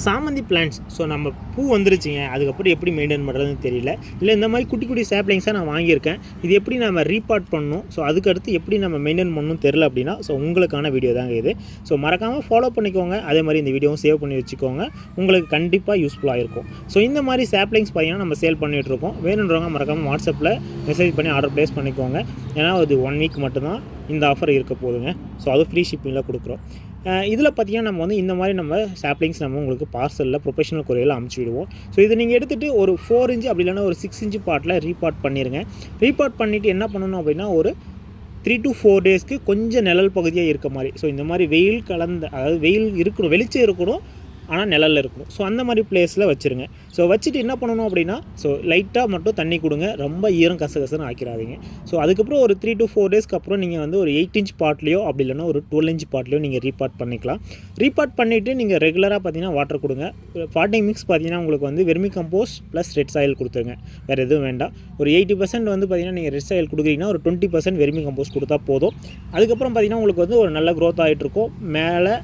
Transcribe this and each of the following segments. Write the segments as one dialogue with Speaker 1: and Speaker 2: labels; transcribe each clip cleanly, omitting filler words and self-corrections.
Speaker 1: சாமந்தி plants. So நம்ம பூ வந்துருச்சுங்க, அதுக்கப்புறம் எப்படி மெயின்டைன் பண்ணுறதுன்னு தெரியல. இல்லை இந்த மாதிரி குட்டி குட்டி சாப்ளிங்ஸாக நான் வாங்கியிருக்கேன், இது எப்படி நம்ம ரீபார்ட் பண்ணணும், ஸோ அதுக்கடுத்து எப்படி நம்ம மெயின்டைன் பண்ணணும் தெரில அப்படின்னா, ஸோ உங்களுக்கான வீடியோ தாங்க இது. ஸோ மறக்காமல் ஃபாலோ பண்ணிக்கோங்க. அதே மாதிரி இந்த வீடியோவும் சேவ் பண்ணி வச்சுக்கோங்க, உங்களுக்கு கண்டிப்பாக யூஸ்ஃபுல்லாக இருக்கும். ஸோ இந்த மாதிரி சாப்ளிங்ஸ் பார்த்தீங்கன்னா நம்ம சேல் பண்ணிகிட்ருக்கோம். வேணுன்றவங்க மறக்காமல் வாட்ஸ்அப்பில் மெசேஜ் பண்ணி ஆர்டர் ப்ளேஸ் பண்ணிக்கோங்க. ஏன்னா அது 1 வீக் மட்டும்தான் இந்த ஆஃபர் இருக்க போதுங்க. ஸோ அது ஃப்ரீ ஷிப்பிங்கில் கொடுக்குறோம். இதில் பார்த்திங்கன்னா நம்ம வந்து இந்த மாதிரி நம்ம சாப்ளிங்ஸ் நம்ம உங்களுக்கு பார்சலில் ப்ரொஃபஷனல் கொரியரில் அமுச்சு விடுவோம். ஸோ இதை நீங்கள் எடுத்துகிட்டு ஒரு 4 இன்ச் அப்படி இல்லைனா ஒரு 6 இன்ச் பாட்டில் ரீபார்ட் பண்ணிடுங்க. ரீபார்ட் பண்ணிவிட்டு என்ன பண்ணணும் அப்படின்னா, ஒரு 3 to 4 டேஸ்க்கு கொஞ்சம் நிழல் பகுதியாக இருக்க மாதிரி, ஸோ இந்த மாதிரி வெயில் கலந்த, அதாவது வெயில் இருக்கணும், வெளிச்சம் இருக்கணும், ஆனால் நிழலில் இருக்கணும். ஸோ அந்த மாதிரி பிளேஸில் வச்சுருங்க. ஸோ வச்சுட்டு என்ன பண்ணணும் அப்படின்னா, ஸோ லைட்டாக மட்டும் தண்ணி கொடுங்க, ரொம்ப ஈரம் கசகசன்னு ஆக்கிடாதீங்க. ஸோ அதுக்கப்புறம் ஒரு 3 to 4 டேஸ்க்கு அப்புறம் நீங்கள் வந்து ஒரு 8 இன்ச் பாட்லேயோ அப்படி இல்லைனா ஒரு 12 இன்ச் பாட்லேயோ நீங்கள் ரீபார்ட் பண்ணிக்கலாம். ரீபார்ட் பண்ணிவிட்டு நீங்கள் ரெகுலராக பார்த்தீங்கன்னா வாட்டர் கொடுங்க. பாட்டிங் மிக்ஸ் பார்த்தீங்கன்னா உங்களுக்கு வந்து vermicompost plus red soil கொடுத்துருங்க, வேறு எதுவும் வேண்டாம். ஒரு 80% வந்து பார்த்தீங்கன்னா நீங்கள் ரெட் சாயில் கொடுக்குறீங்கன்னா ஒரு 20% வெர்மி கம்போஸ்ட் கொடுத்தா போதும். அதுக்கப்புறம் பார்த்தீங்கன்னா உங்களுக்கு வந்து ஒரு நல்ல க்ரோத் ஆகிட்ருக்கும்.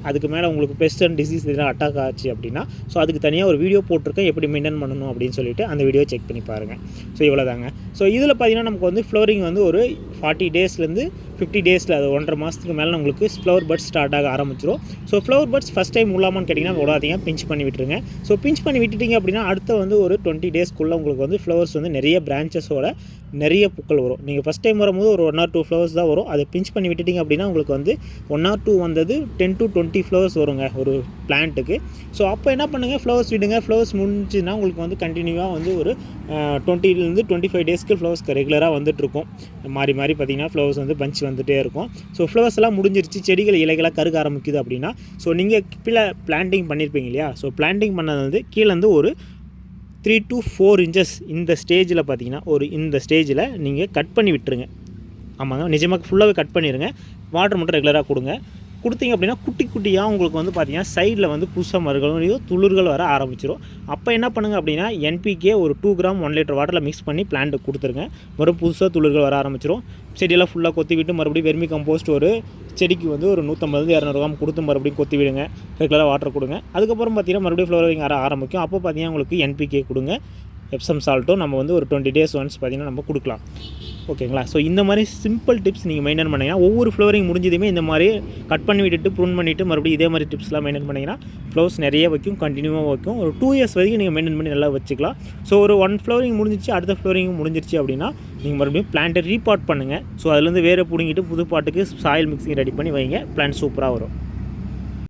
Speaker 1: அதுக்கு மேலே உங்களுக்கு பெஸ்ட் அண்ட் டிசீஸ் இதெல்லாம் அட்டாக் ஆச்சு அப்படின்னா, ஸோ அதுக்கு தனியாக ஒரு வீடியோ போட்டிருக்கேன், எப்படி மெயின்டைன் பண்ணணும் அப்படின்னு சொல்லிட்டு அந்த வீடியோ செக் பண்ணி பாருங்கள். ஸோ இவ்வளோதாங்க. ஸோ இதில் பார்த்தீங்கன்னா நமக்கு வந்து ஃப்ளவரிங் வந்து ஒரு 40 டேஸ்லேருந்து 50 டேஸில், அது 1.5 மாதத்துக்கு மேலே உங்களுக்கு ஃப்ளவர் பட்ஸ் ஸ்டார்ட் ஆக ஆரம்பிச்சிடும். So flower buds first time உள்ளாமான்னு கேட்டிங்கன்னா விடாதீங்க, பிஞ்ச் பண்ணி விட்டுருங்க. ஸோ பிஞ்ச் பண்ணி விட்டுட்டிங்க அப்படின்னா அடுத்த வந்து ஒரு 20 டேஸ்க்குள்ளே உங்களுக்கு வந்து ஃப்ளவர்ஸ் வந்து நிறைய பிரான்ச்சஸோட நிறைய பூக்கள் வரும். நீங்கள் ஃபஸ்ட் டைம் வரும்போது ஒரு 1 or 2 ஃப்ளவர்ஸ் தான் வரும். அதை பிஞ்ச் பண்ணி விட்டுட்டிங்க அப்படின்னா உங்களுக்கு வந்து 1 or 2 வந்தது 10 to 20 ஃப்ளவர்ஸ் வருங்க ஒரு பிளான்ட்டுக்கு. ஸோ அப்போ என்ன பண்ணுங்கள், ஃப்ளவர்ஸ் விடுங்க. ஃப்ளவர்ஸ் முடிஞ்சுன்னா உங்களுக்கு வந்து கண்டினியூவாக வந்து ஒரு 20 to 25 டேஸ்க்கு ஃப்ளவர்ஸ் ரெகுலராக வந்துட்டுருக்கும். மாறி மாறி பார்த்திங்கன்னா ஃப்ளவர்ஸ் வந்து பஞ்ச் வந்துகிட்டே இருக்கும். ஸோ ஃப்ளவர்ஸ் எல்லாம் முடிஞ்சிருச்சு, செடிகள் இலைகளாக கருக ஆரம்பிக்குது அப்படின்னா, ஸோ நீங்கள் பிளான்டிங் பண்ணியிருப்பீங்க இல்லையா, ஸோ பிளான்டிங் பண்ணது வந்து கீழேருந்து ஒரு 3 to 4 inches இந்த ஸ்டேஜில் பார்த்தீங்கன்னா இந்த ஸ்டேஜில் நீங்கள் கட் பண்ணி விட்டுருங்க. ஆமாங்க, நிஜமாக ஃபுல்லாகவே கட் பண்ணிடுங்க. வாட்டர் மட்டும் ரெகுலராக கொடுத்தீங்க அப்படின்னா குட்டி குட்டியாக உங்களுக்கு வந்து பார்த்திங்கன்னா சைடில் வந்து புதுசாக மறுகளும் துளிர்கள் வர ஆரம்பிச்சிடும். அப்போ என்ன பண்ணுங்கள் அப்படின்னா, NPK ஒரு 2 கிராம் 1 லிட்டர் வாட்டரில் மிக்ஸ் பண்ணி பிளான்ட்டுக்கு கொடுத்துருங்க. மறுபடியும் புதுசாக துளிர்கள் வர ஆரம்பிச்சிடும். செடியெல்லாம் ஃபுல்லாக கொத்தி விட்டு மறுபடியும் வெர்மி கம்போஸ்ட் ஒரு செடிக்கு வந்து ஒரு 150-200 கிராம் கொடுத்து மறுபடியும் கொத்தி விடுங்க. ரெகுலராக வாட்டர் கொடுங்க. அதுக்கப்புறம் பார்த்திங்கன்னா மறுபடியும் ஃப்ளவரிங் வர ஆரம்பிக்கும். அப்போ பார்த்திங்கன்னா உங்களுக்கு NPK கொடுங்க, எப்சம் சால்ட்டும் நம்ம வந்து ஒரு 20 days ஒன்ஸ் பார்த்திங்கன்னா நம்ம கொடுக்கலாம். ஓகேங்களா? ஸோ இந்த மாதிரி சிம்பிள் டிப்ஸ் நீங்கள் மெயின்டைன் பண்ணிங்கன்னா, ஒவ்வொரு ஃப்ளவரிங் முடிஞ்சதுமே இந்த மாதிரி கட் பண்ணி விட்டுட்டு ப்ரூன் பண்ணிவிட்டு மறுபடியும் இதே மாதிரி டிப்ஸ்லாம் மெயின்டைன் பண்ணிங்கன்னா ஃப்ளவர்ஸ் நிறைய வைக்கும், கண்டினியூவாக வைக்கும். ஒரு 2 years வரைக்கும் நீங்கள் மெயின்டைன் பண்ணி நல்லா வச்சுக்கலாம். ஸோ ஒரு 1 ஃப்ளவரிங் முடிஞ்சிச்சு, அடுத்த ஃப்ளவரிங் முடிஞ்சிருச்சு அப்படின்னா நீங்கள் மறுபடியும் பிளான்ட்டை ரீபார்ட் பண்ணுங்கள். ஸோ அதுலேருந்து வேறு பிடுங்கிட்டு புது பாட்டுக்கு சாயில் மிக்சிங் ரெடி பண்ணி வைங்க. பிளான்ட் சூப்பராக வரும்.